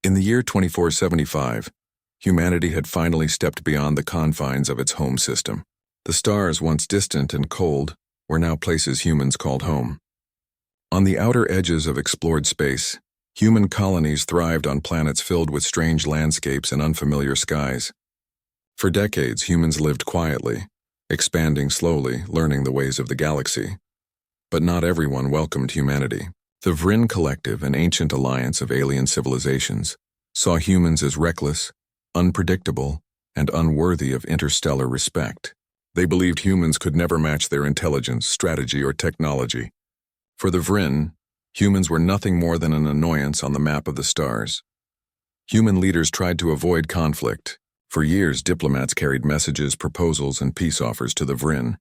In the year 2475, humanity had finally stepped beyond the confines of its home system. The stars, once distant and cold, were now places humans called home. On the outer edges of explored space, human colonies thrived on planets filled with strange landscapes and unfamiliar skies. For decades, humans lived quietly, expanding slowly, learning the ways of the galaxy. But not everyone welcomed humanity. The Vrin Collective, an ancient alliance of alien civilizations, saw humans as reckless, unpredictable, and unworthy of interstellar respect. They believed humans could never match their intelligence, strategy, or technology. For the Vrin, humans were nothing more than an annoyance on the map of the stars. Human leaders tried to avoid conflict. For years, diplomats carried messages, proposals, and peace offers to the Vrin,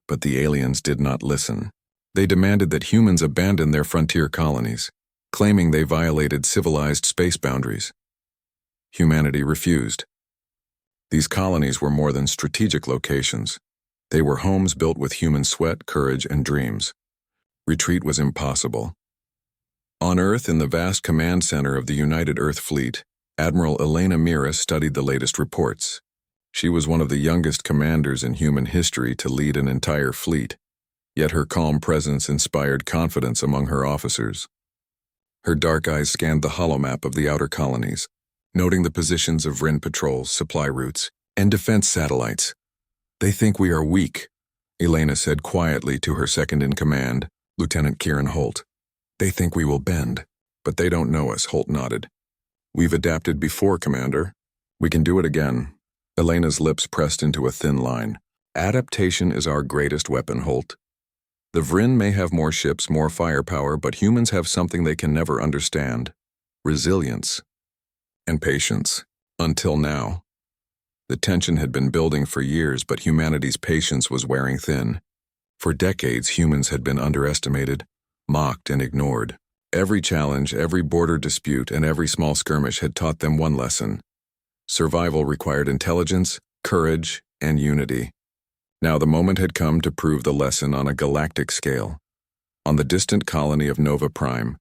but the aliens did not listen. They demanded that humans abandon their frontier colonies, claiming they violated civilized space boundaries. Humanity refused. These colonies were more than strategic locations. They were homes built with human sweat, courage, and dreams. Retreat was impossible. On Earth, in the vast command center of the United Earth Fleet, Admiral Elena Mira studied the latest reports. She was one of the youngest commanders in human history to lead an entire fleet, yet her calm presence inspired confidence among her officers. Her dark eyes scanned the holomap of the outer colonies, noting the positions of Vrin patrols, supply routes, and defense satellites. "They think we are weak," Elena said quietly to her second-in-command, Lieutenant Kieran Holt. "They think we will bend, but they don't know us," Holt nodded. "We've adapted before, Commander. We can do it again." Elena's lips pressed into a thin line. "Adaptation is our greatest weapon, Holt. The Vrin may have more ships, more firepower, but humans have something they can never understand: resilience and patience. Until now. The tension had been building for years, but humanity's patience was wearing thin. For decades, humans had been underestimated, mocked, and ignored. Every challenge, every border dispute, and every small skirmish had taught them one lesson: survival required intelligence, courage, and unity. Now the moment had come to prove the lesson on a galactic scale. On the distant colony of Nova Prime,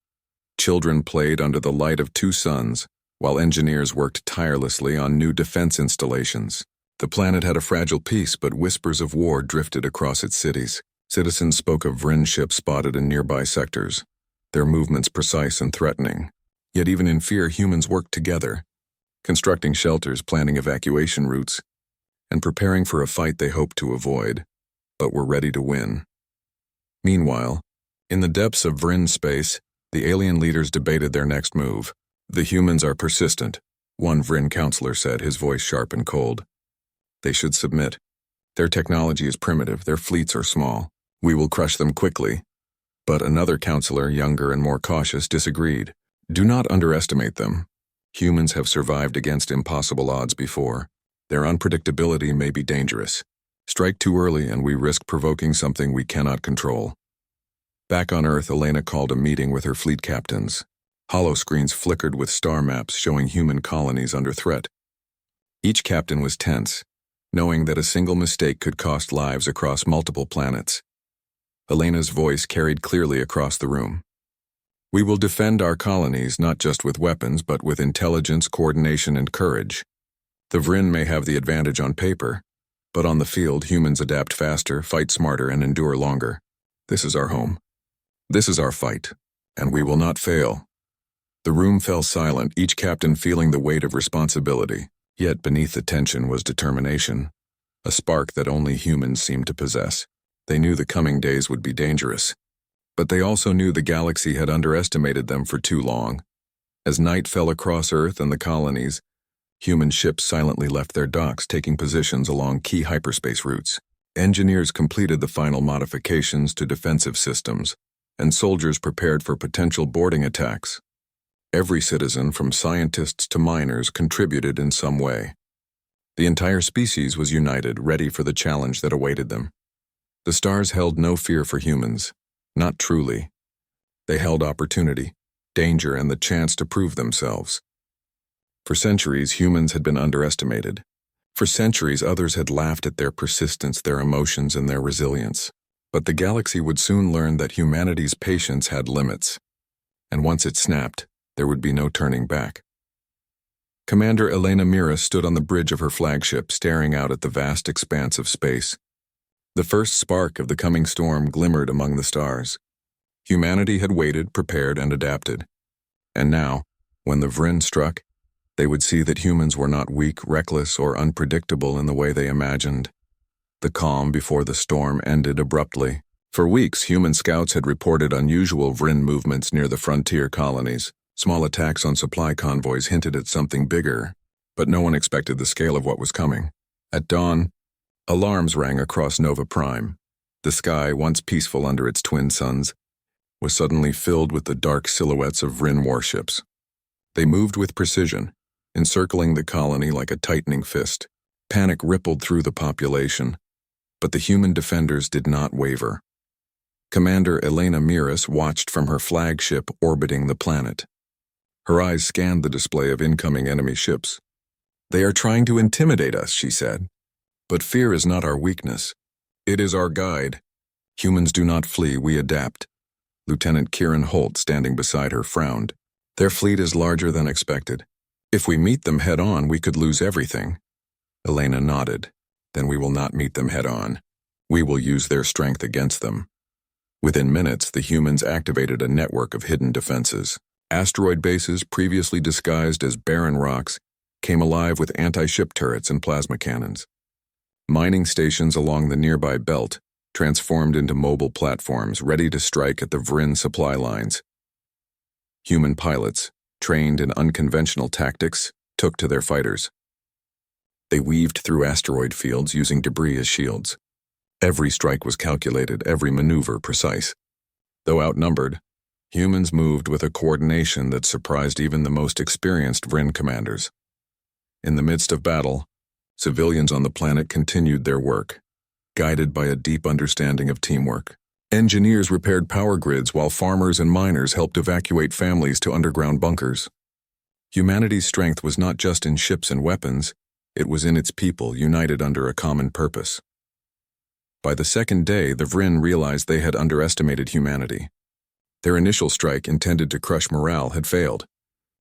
children played under the light of two suns, while engineers worked tirelessly on new defense installations. The planet had a fragile peace, but whispers of war drifted across its cities. Citizens spoke of Vrin ships spotted in nearby sectors, their movements precise and threatening. Yet even in fear, humans worked together, constructing shelters, planning evacuation routes, and preparing for a fight they hoped to avoid, but were ready to win. Meanwhile, in the depths of Vrin space, the alien leaders debated their next move. "The humans are persistent," one Vrin counselor said, his voice sharp and cold. "They should submit. Their technology is primitive, their fleets are small. We will crush them quickly." But another counselor, younger and more cautious, disagreed. "Do not underestimate them. Humans have survived against impossible odds before. Their unpredictability may be dangerous. Strike too early and we risk provoking something we cannot control." Back on Earth, Elena called a meeting with her fleet captains. Holoscreens flickered with star maps showing human colonies under threat. Each captain was tense, knowing that a single mistake could cost lives across multiple planets. Elena's voice carried clearly across the room. "We will defend our colonies not just with weapons, but with intelligence, coordination, and courage. The Vrin may have the advantage on paper, but on the field, humans adapt faster, fight smarter, and endure longer. This is our home. This is our fight, and we will not fail." The room fell silent, each captain feeling the weight of responsibility. Yet beneath the tension was determination, a spark that only humans seemed to possess. They knew the coming days would be dangerous, but they also knew the galaxy had underestimated them for too long. As night fell across Earth and the colonies, human ships silently left their docks, taking positions along key hyperspace routes. Engineers completed the final modifications to defensive systems, and soldiers prepared for potential boarding attacks. Every citizen, from scientists to miners, contributed in some way. The entire species was united, ready for the challenge that awaited them. The stars held no fear for humans, not truly. They held opportunity, danger, and the chance to prove themselves. For centuries, humans had been underestimated. For centuries, others had laughed at their persistence, their emotions, and their resilience. But the galaxy would soon learn that humanity's patience had limits. And once it snapped, there would be no turning back. Commander Elena Mira stood on the bridge of her flagship, staring out at the vast expanse of space. The first spark of the coming storm glimmered among the stars. Humanity had waited, prepared, and adapted. And now, when the Vryn struck, they would see that humans were not weak, reckless, or unpredictable in the way they imagined. The calm before the storm ended abruptly. For weeks, human scouts had reported unusual Vryn movements near the frontier colonies. Small attacks on supply convoys hinted at something bigger, but no one expected the scale of what was coming. At dawn, alarms rang across Nova Prime. The sky, once peaceful under its twin suns, was suddenly filled with the dark silhouettes of Vryn warships. They moved with precision, encircling the colony like a tightening fist. Panic rippled through the population, but the human defenders did not waver. Commander Elena Miras watched from her flagship orbiting the planet. Her eyes scanned the display of incoming enemy ships. "They are trying to intimidate us," she said. "But fear is not our weakness. It is our guide. Humans do not flee, we adapt." Lieutenant Kieran Holt, standing beside her, frowned. "Their fleet is larger than expected. If we meet them head-on, we could lose everything." Elena nodded. "Then we will not meet them head-on. We will use their strength against them." Within minutes, the humans activated a network of hidden defenses. Asteroid bases, previously disguised as barren rocks, came alive with anti-ship turrets and plasma cannons. Mining stations along the nearby belt transformed into mobile platforms ready to strike at the Vryn supply lines. Human pilots, trained in unconventional tactics, took to their fighters. They weaved through asteroid fields using debris as shields. Every strike was calculated, every maneuver precise. Though outnumbered, humans moved with a coordination that surprised even the most experienced Vryn commanders. In the midst of battle, civilians on the planet continued their work, guided by a deep understanding of teamwork. Engineers repaired power grids while farmers and miners helped evacuate families to underground bunkers. Humanity's strength was not just in ships and weapons, it was in its people united under a common purpose. By the second day, the Vryn realized they had underestimated humanity. Their initial strike, intended to crush morale, had failed.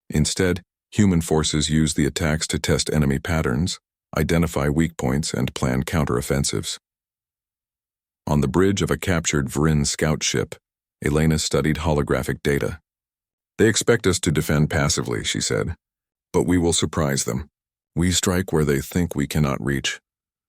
Instead, human forces used the attacks to test enemy patterns, identify weak points, and plan counteroffensives. On the bridge of a captured Vryn scout ship, Elena studied holographic data. "They expect us to defend passively," she said, "but we will surprise them. We strike where they think we cannot reach."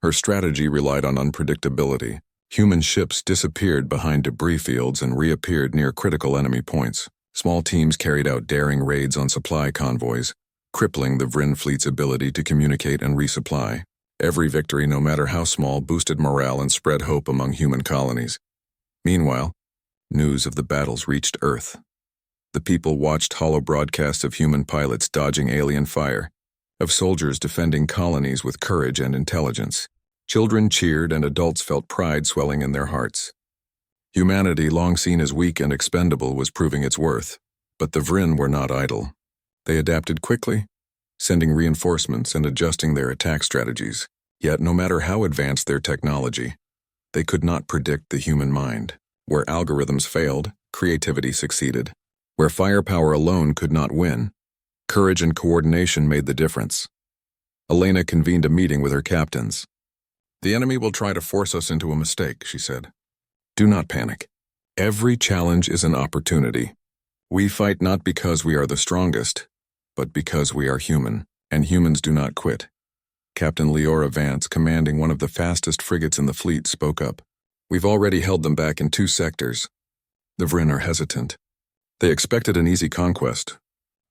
Her strategy relied on unpredictability. Human ships disappeared behind debris fields and reappeared near critical enemy points. Small teams carried out daring raids on supply convoys, crippling the Vryn fleet's ability to communicate and resupply. Every victory, no matter how small, boosted morale and spread hope among human colonies. Meanwhile, news of the battles reached Earth. The people watched holo broadcasts of human pilots dodging alien fire, of soldiers defending colonies with courage and intelligence. Children cheered and adults felt pride swelling in their hearts. Humanity, long seen as weak and expendable, was proving its worth. But the Vryn were not idle. They adapted quickly, sending reinforcements and adjusting their attack strategies. Yet, no matter how advanced their technology, they could not predict the human mind. Where algorithms failed, creativity succeeded. Where firepower alone could not win, courage and coordination made the difference. Elena convened a meeting with her captains. "The enemy will try to force us into a mistake," she said. "Do not panic. Every challenge is an opportunity. We fight not because we are the strongest, but because we are human, and humans do not quit." Captain Leora Vance, commanding one of the fastest frigates in the fleet, spoke up. "We've already held them back in 2 sectors. The Vryn are hesitant. They expected an easy conquest.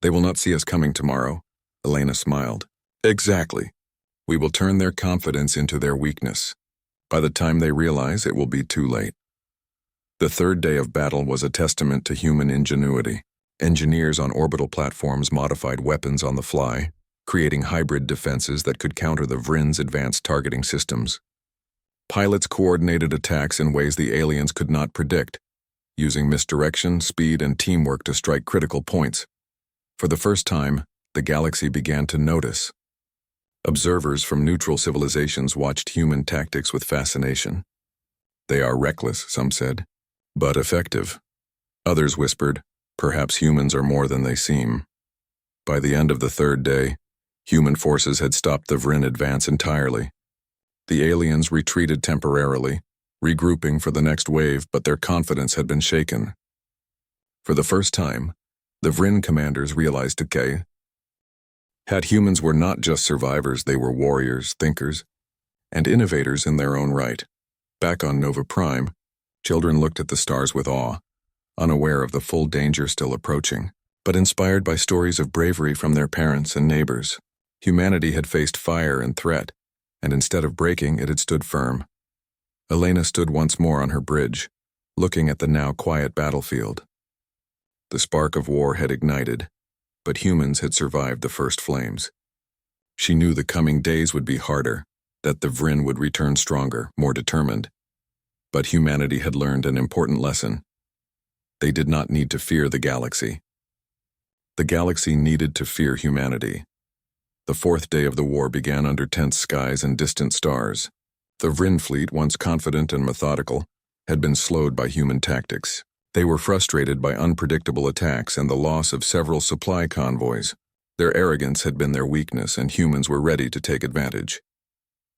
They will not see us coming tomorrow." Elena smiled. "Exactly. We will turn their confidence into their weakness. By the time they realize, it will be too late." The third day of battle was a testament to human ingenuity. Engineers on orbital platforms modified weapons on the fly, creating hybrid defenses that could counter the Vryn's advanced targeting systems. Pilots coordinated attacks in ways the aliens could not predict, using misdirection, speed, and teamwork to strike critical points. For the first time, the galaxy began to notice. Observers from neutral civilizations watched human tactics with fascination. "They are reckless," some said, "but effective." Others whispered, "Perhaps humans are more than they seem." By the end of the third day, Human forces had stopped the Vryn advance entirely. The aliens retreated temporarily, regrouping for the next wave, but their confidence had been shaken. For the first time, the Vryn commanders realized that humans were not just survivors, they were warriors, thinkers, and innovators in their own right. Back on Nova Prime, children looked at the stars with awe, unaware of the full danger still approaching, but inspired by stories of bravery from their parents and neighbors. Humanity had faced fire and threat, and instead of breaking, it had stood firm. Elena stood once more on her bridge, looking at the now quiet battlefield. The spark of war had ignited, but humans had survived the first flames. She knew the coming days would be harder, that the Vryn would return stronger, more determined. But humanity had learned an important lesson. They did not need to fear the galaxy. The galaxy needed to fear humanity. The fourth day of the war began under tense skies and distant stars. The Vryn fleet, once confident and methodical, had been slowed by human tactics. They were frustrated by unpredictable attacks and the loss of several supply convoys. Their arrogance had been their weakness, and humans were ready to take advantage.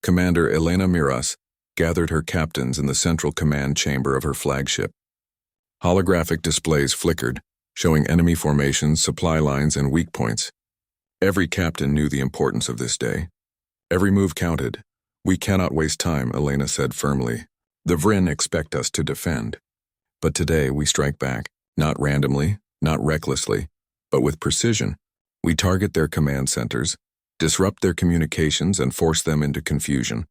Commander Elena Miras gathered her captains in the central command chamber of her flagship. Holographic displays flickered, showing enemy formations, supply lines, and weak points. Every captain knew the importance of this day. Every move counted. "We cannot waste time," Elena said firmly. "The Vryn expect us to defend. But today we strike back, not randomly, not recklessly, but with precision. We target their command centers, disrupt their communications, and force them into confusion.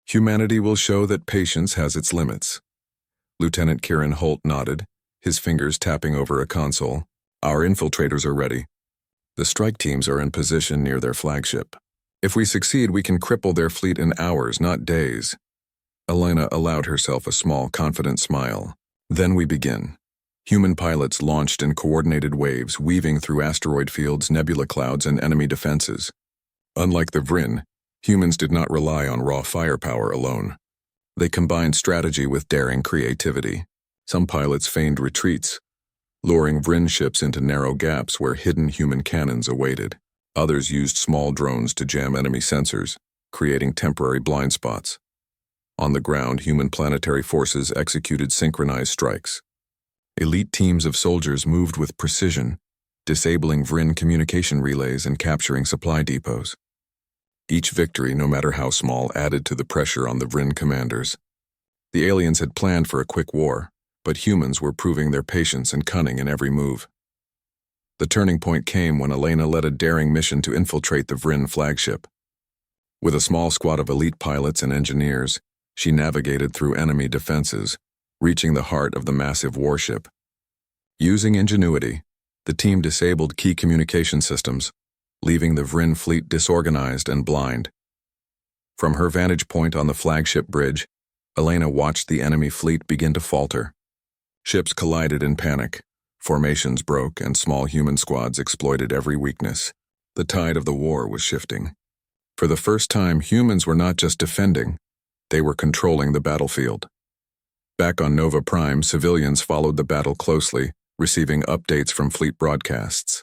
Humanity will show that patience has its limits." Lieutenant Kieran Holt nodded, his fingers tapping over a console. "Our infiltrators are ready. The strike teams are in position near their flagship. If we succeed, we can cripple their fleet in hours, not days." Elena allowed herself a small, confident smile. "Then we begin." Human pilots launched in coordinated waves, weaving through asteroid fields, nebula clouds, and enemy defenses. Unlike the Vryn, humans did not rely on raw firepower alone. They combined strategy with daring creativity. Some pilots feigned retreats, luring Vryn ships into narrow gaps where hidden human cannons awaited. Others used small drones to jam enemy sensors, creating temporary blind spots. On the ground, human planetary forces executed synchronized strikes. Elite teams of soldiers moved with precision, disabling Vryn communication relays and capturing supply depots. Each victory, no matter how small, added to the pressure on the Vryn commanders. The aliens had planned for a quick war, but humans were proving their patience and cunning in every move. The turning point came when Elena led a daring mission to infiltrate the Vryn flagship. With a small squad of elite pilots and engineers, she navigated through enemy defenses, reaching the heart of the massive warship. Using ingenuity, the team disabled key communication systems, leaving the Vryn fleet disorganized and blind. From her vantage point on the flagship bridge, Elena watched the enemy fleet begin to falter. Ships collided in panic, formations broke, and small human squads exploited every weakness. The tide of the war was shifting. For the first time, humans were not just defending, they were controlling the battlefield. Back on Nova Prime, civilians followed the battle closely, receiving updates from fleet broadcasts.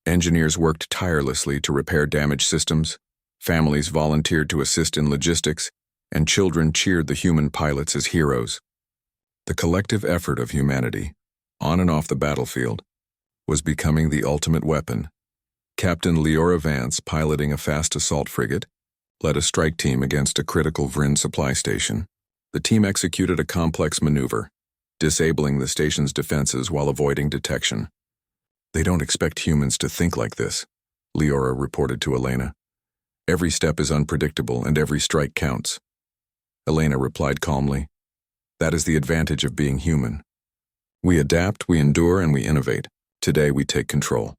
Engineers worked tirelessly to repair damaged systems, families volunteered to assist in logistics, and children cheered the human pilots as heroes. The collective effort of humanity, on and off the battlefield, was becoming the ultimate weapon. Captain Leora Vance, piloting a fast assault frigate, led a strike team against a critical Vryn supply station. The team executed a complex maneuver, disabling the station's defenses while avoiding detection. "They don't expect humans to think like this," Leora reported to Elena. "Every step is unpredictable and every strike counts." Elena replied calmly, "That is the advantage of being human. We adapt, we endure, and we innovate. Today we take control."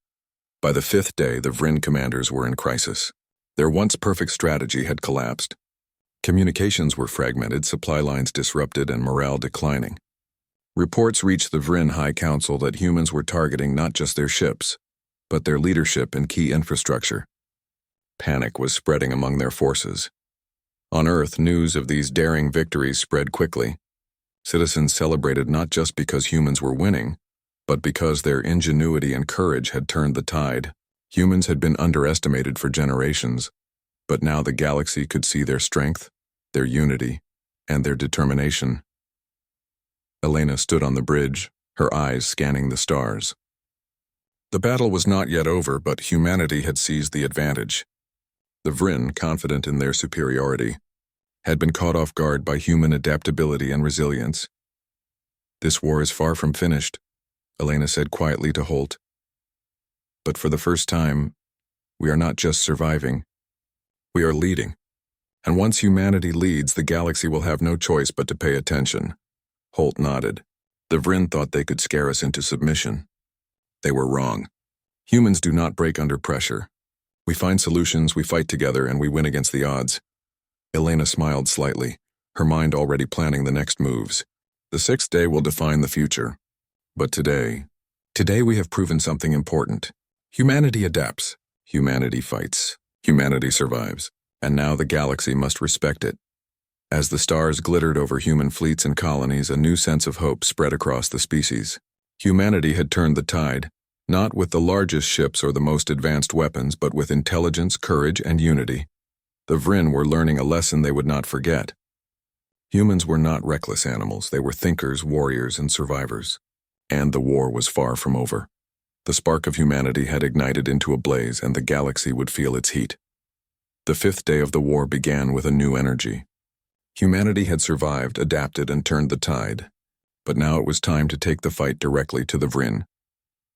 By the fifth day, the Vryn commanders were in crisis. Their once perfect strategy had collapsed. Communications were fragmented, supply lines disrupted, and morale declining. Reports reached the Vryn High Council that humans were targeting not just their ships, but their leadership and key infrastructure. Panic was spreading among their forces. On Earth, news of these daring victories spread quickly. Citizens celebrated not just because humans were winning, but because their ingenuity and courage had turned the tide. Humans had been underestimated for generations, but now the galaxy could see their strength, their unity, and their determination. Elena stood on the bridge, her eyes scanning the stars. The battle was not yet over, but humanity had seized the advantage. The Vryn, confident in their superiority, had been caught off guard by human adaptability and resilience. "This war is far from finished," Elena said quietly to Holt. "But for the first time, we are not just surviving. We are leading. And once humanity leads, the galaxy will have no choice but to pay attention." Holt nodded. The Vryn thought they could scare us into submission. They were wrong. Humans do not break under pressure. We find solutions, we fight together, and we win against the odds. Elena smiled slightly, her mind already planning the next moves. The 6th day will define the future. But today we have proven something important. Humanity adapts. Humanity fights. Humanity survives. And now the galaxy must respect it. As the stars glittered over human fleets and colonies, a new sense of hope spread across the species. Humanity had turned the tide, not with the largest ships or the most advanced weapons, but with intelligence, courage, and unity. The Vryn were learning a lesson they would not forget. Humans were not reckless animals. They were thinkers, warriors, and survivors. And the war was far from over. The spark of humanity had ignited into a blaze, and the galaxy would feel its heat. The 5th day of the war began with a new energy. Humanity had survived, adapted, and turned the tide. But now it was time to take the fight directly to the Vryn.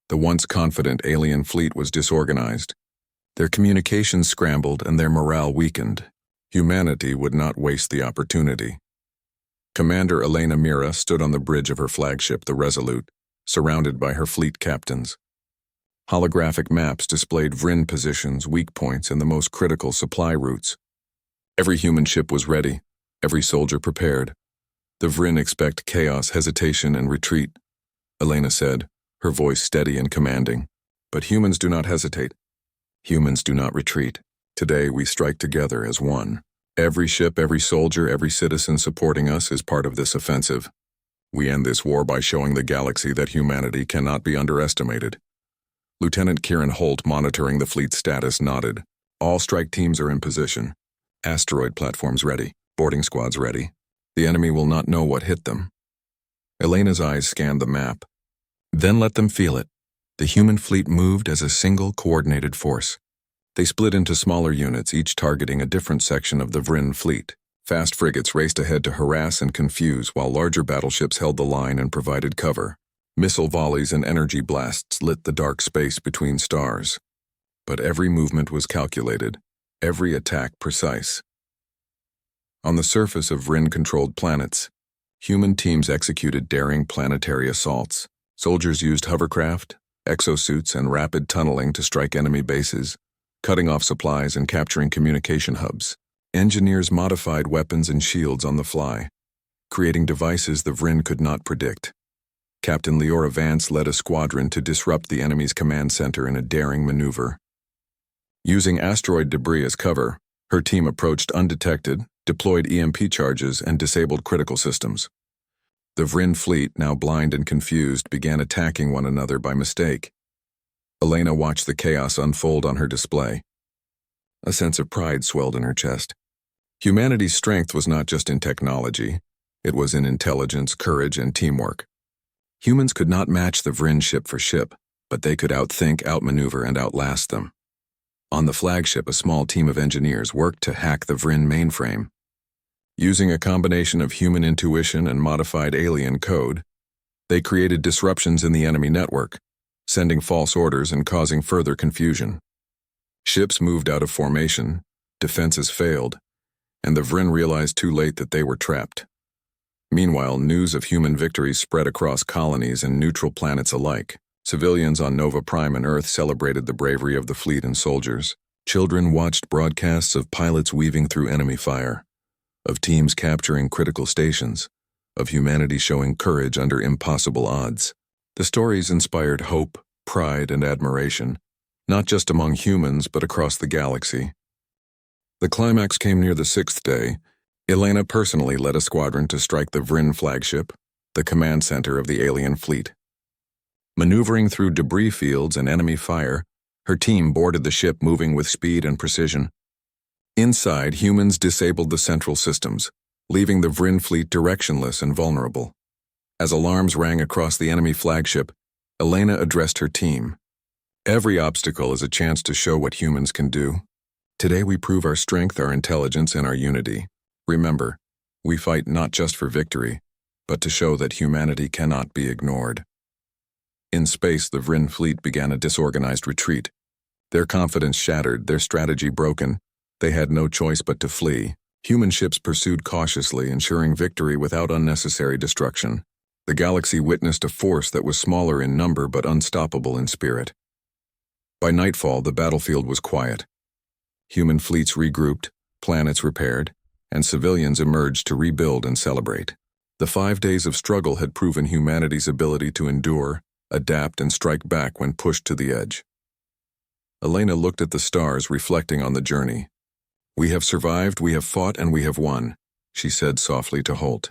The once confident alien fleet was disorganized. Their communications scrambled and their morale weakened. Humanity would not waste the opportunity. Commander Elena Mira stood on the bridge of her flagship, the Resolute, surrounded by her fleet captains. Holographic maps displayed Vryn positions, weak points, and the most critical supply routes. Every human ship was ready, every soldier prepared. "The Vryn expect chaos, hesitation, and retreat," Elena said, her voice steady and commanding. "But humans do not hesitate. Humans do not retreat. Today we strike together as one. Every ship, every soldier, every citizen supporting us is part of this offensive. We end this war by showing the galaxy that humanity cannot be underestimated." Lieutenant Kieran Holt, monitoring the fleet's status, nodded. "All strike teams are in position. Asteroid platforms ready. Boarding squads ready. The enemy will not know what hit them." Elena's eyes scanned the map. "Then let them feel it." The human fleet moved as a single coordinated force. They split into smaller units, each targeting a different section of the Vryn fleet. Fast frigates raced ahead to harass and confuse, while larger battleships held the line and provided cover. Missile volleys and energy blasts lit the dark space between stars. But every movement was calculated, every attack precise. On the surface of Vryn-controlled planets, human teams executed daring planetary assaults. Soldiers used hovercraft, exosuits, and rapid tunneling to strike enemy bases, cutting off supplies and capturing communication hubs. Engineers modified weapons and shields on the fly, creating devices the Vryn could not predict. Captain Leora Vance led a squadron to disrupt the enemy's command center in a daring maneuver. Using asteroid debris as cover, her team approached undetected, deployed EMP charges, and disabled critical systems. The Vryn fleet, now blind and confused, began attacking one another by mistake. Elena watched the chaos unfold on her display. A sense of pride swelled in her chest. Humanity's strength was not just in technology, it was in intelligence, courage, and teamwork. Humans could not match the Vryn ship for ship, but they could outthink, outmaneuver, and outlast them. On the flagship, a small team of engineers worked to hack the Vryn mainframe. Using a combination of human intuition and modified alien code, they created disruptions in the enemy network, sending false orders and causing further confusion. Ships moved out of formation, defenses failed, and the Vryn realized too late that they were trapped. Meanwhile, news of human victories spread across colonies and neutral planets alike. Civilians on Nova Prime and Earth celebrated the bravery of the fleet and soldiers. Children watched broadcasts of pilots weaving through enemy fire, of teams capturing critical stations, of humanity showing courage under impossible odds. The stories inspired hope, pride, and admiration, not just among humans but across the galaxy. The climax came near the 6th day. Elena personally led a squadron to strike the Vryn flagship, the command center of the alien fleet. Maneuvering through debris fields and enemy fire, Her team boarded the ship, moving with speed and precision. Inside, humans disabled the central systems, leaving the Vryn fleet directionless and vulnerable. As alarms rang across the enemy flagship, Elena addressed her team. Every obstacle is a chance to show what humans can do. Today we prove our strength, our intelligence, and our unity. Remember, we fight not just for victory, but to show that humanity cannot be ignored. In space, the Vryn fleet began a disorganized retreat. Their confidence shattered, their strategy broken. They had no choice but to flee. Human ships pursued cautiously, ensuring victory without unnecessary destruction. The galaxy witnessed a force that was smaller in number but unstoppable in spirit. By nightfall, the battlefield was quiet. Human fleets regrouped, planets repaired, and civilians emerged to rebuild and celebrate. The 5 days of struggle had proven humanity's ability to endure, adapt, and strike back when pushed to the edge. Elena looked at the stars, reflecting on the journey. "We have survived, we have fought, and we have won," she said softly to Holt.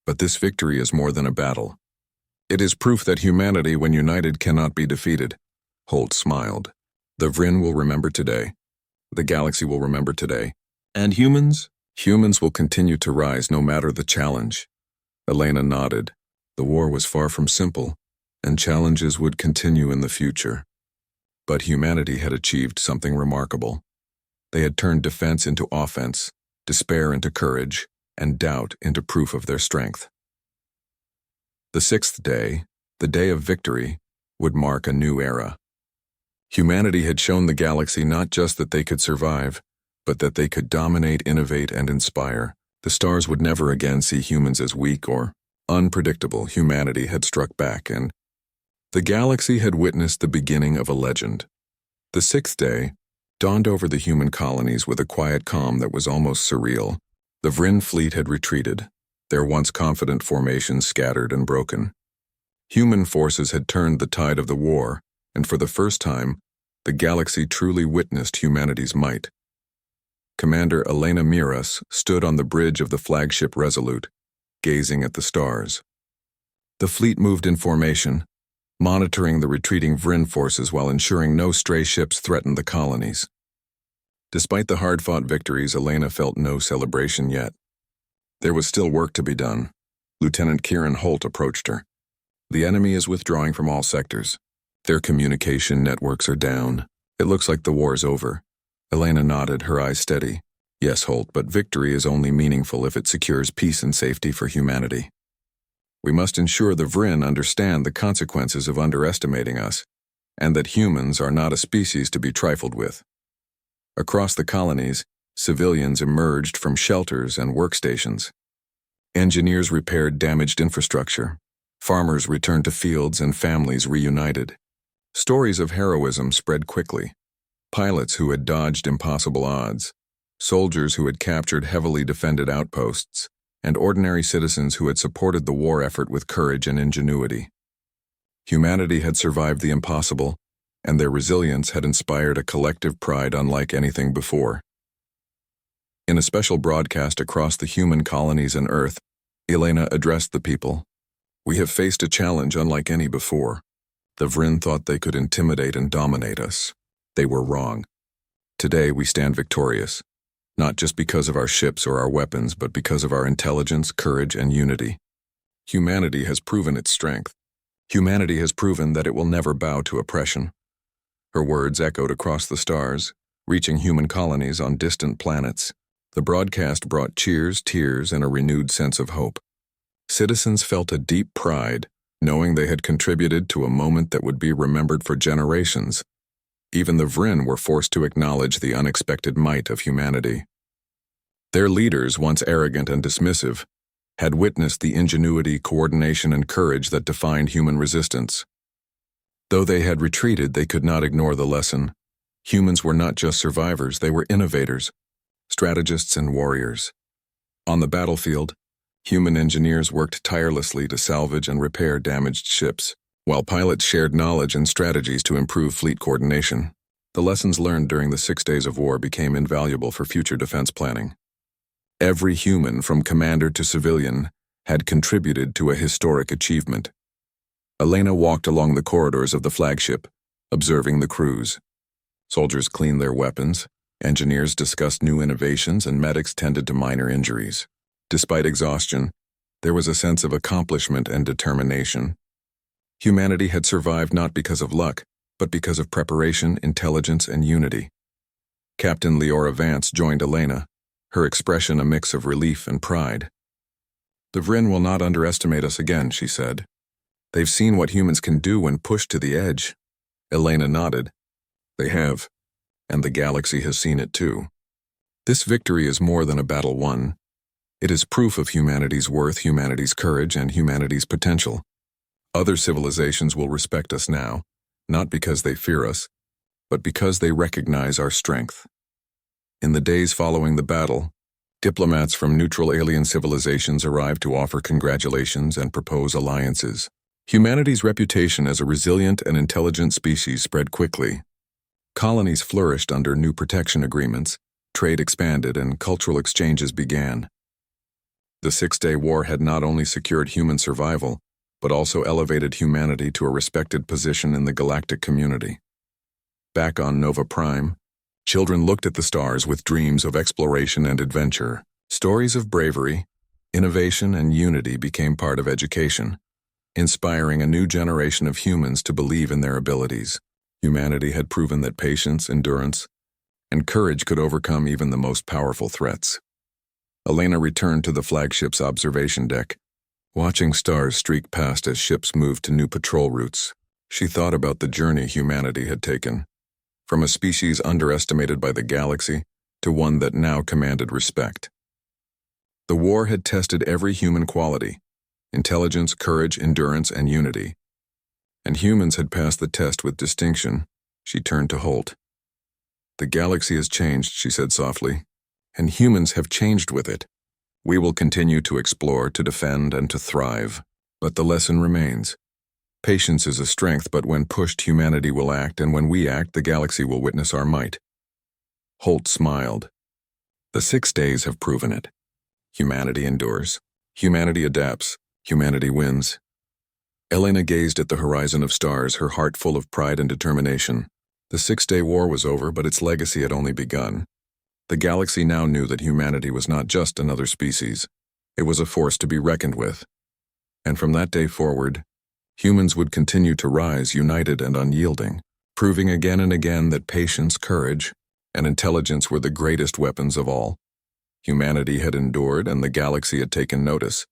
"But this victory is more than a battle. It is proof that humanity, when united, cannot be defeated." Holt smiled. "The Vryn will remember today. The galaxy will remember today. And humans? Humans will continue to rise no matter the challenge." Elena nodded. The war was far from simple, and challenges would continue in the future. But humanity had achieved something remarkable. They had turned defense into offense, despair into courage, and doubt into proof of their strength. The 6th day, the day of victory, would mark a new era. Humanity had shown the galaxy not just that they could survive, but that they could dominate, innovate, and inspire. The stars would never again see humans as weak or unpredictable. Humanity had struck back, and the galaxy had witnessed the beginning of a legend. The 6th day dawned over the human colonies with a quiet calm that was almost surreal. The Vryn fleet had retreated, their once confident formations scattered and broken. Human forces had turned the tide of the war, and for the first time, the galaxy truly witnessed humanity's might. Commander Elena Miras stood on the bridge of the flagship Resolute, gazing at the stars. The fleet moved in formation, monitoring the retreating Vryn forces while ensuring no stray ships threatened the colonies. Despite the hard-fought victories, Elena felt no celebration yet. There was still work to be done. Lieutenant Kieran Holt approached her. "The enemy is withdrawing from all sectors. Their communication networks are down. It looks like the war's over." Elena nodded, her eyes steady. "Yes, Holt, but victory is only meaningful if it secures peace and safety for humanity. We must ensure the Vryn understand the consequences of underestimating us, and that humans are not a species to be trifled with." Across the colonies, civilians emerged from shelters and workstations. Engineers repaired damaged infrastructure. Farmers returned to fields and families reunited. Stories of heroism spread quickly. Pilots who had dodged impossible odds, soldiers who had captured heavily defended outposts, and ordinary citizens who had supported the war effort with courage and ingenuity. Humanity had survived the impossible, and their resilience had inspired a collective pride unlike anything before. In a special broadcast across the human colonies and Earth, Elena addressed the people. "We have faced a challenge unlike any before. The Vryn thought they could intimidate and dominate us. They were wrong. Today we stand victorious, not just because of our ships or our weapons, but because of our intelligence, courage, and unity. Humanity has proven its strength. Humanity has proven that it will never bow to oppression." Her words echoed across the stars, reaching human colonies on distant planets. The broadcast brought cheers, tears, and a renewed sense of hope. Citizens felt a deep pride, knowing they had contributed to a moment that would be remembered for generations. Even the Vryn were forced to acknowledge the unexpected might of humanity. Their leaders, once arrogant and dismissive, had witnessed the ingenuity, coordination, and courage that defined human resistance. Though they had retreated, they could not ignore the lesson. Humans were not just survivors, they were innovators, strategists, and warriors. On the battlefield, human engineers worked tirelessly to salvage and repair damaged ships, while pilots shared knowledge and strategies to improve fleet coordination. The lessons learned during the 6 days of war became invaluable for future defense planning. Every human, from commander to civilian, had contributed to a historic achievement. Elena walked along the corridors of the flagship, observing the crews. Soldiers cleaned their weapons, engineers discussed new innovations, and medics tended to minor injuries. Despite exhaustion, there was a sense of accomplishment and determination. Humanity had survived not because of luck, but because of preparation, intelligence, and unity. Captain Leora Vance joined Elena, her expression a mix of relief and pride. "The Vryn will not underestimate us again," she said. "They've seen what humans can do when pushed to the edge." Elena nodded. "They have, and the galaxy has seen it too. This victory is more than a battle won. It is proof of humanity's worth, humanity's courage, and humanity's potential. Other civilizations will respect us now, not because they fear us, but because they recognize our strength." In the days following the battle, diplomats from neutral alien civilizations arrived to offer congratulations and propose alliances. Humanity's reputation as a resilient and intelligent species spread quickly. Colonies flourished under new protection agreements, trade expanded, and cultural exchanges began. The Six-Day War had not only secured human survival, but also elevated humanity to a respected position in the galactic community. Back on Nova Prime, children looked at the stars with dreams of exploration and adventure. Stories of bravery, innovation, and unity became part of education, inspiring a new generation of humans to believe in their abilities. Humanity had proven that patience, endurance, and courage could overcome even the most powerful threats. Elena returned to the flagship's observation deck, watching stars streak past as ships moved to new patrol routes. She thought about the journey humanity had taken, from a species underestimated by the galaxy to one that now commanded respect. The war had tested every human quality: intelligence, courage, endurance, and unity. And humans had passed the test with distinction. She turned to Holt. "The galaxy has changed," she said softly, "and humans have changed with it. We will continue to explore, to defend, and to thrive. But the lesson remains. Patience is a strength, but when pushed, humanity will act, and when we act, the galaxy will witness our might." Holt smiled. "The 6 days have proven it. Humanity endures. Humanity adapts. Humanity wins." Elena gazed at the horizon of stars, her heart full of pride and determination. The 6-Day War was over, but its legacy had only begun. The galaxy now knew that humanity was not just another species. It was a force to be reckoned with. And from that day forward, humans would continue to rise, united and unyielding, proving again and again that patience, courage, and intelligence were the greatest weapons of all. Humanity had endured, and the galaxy had taken notice.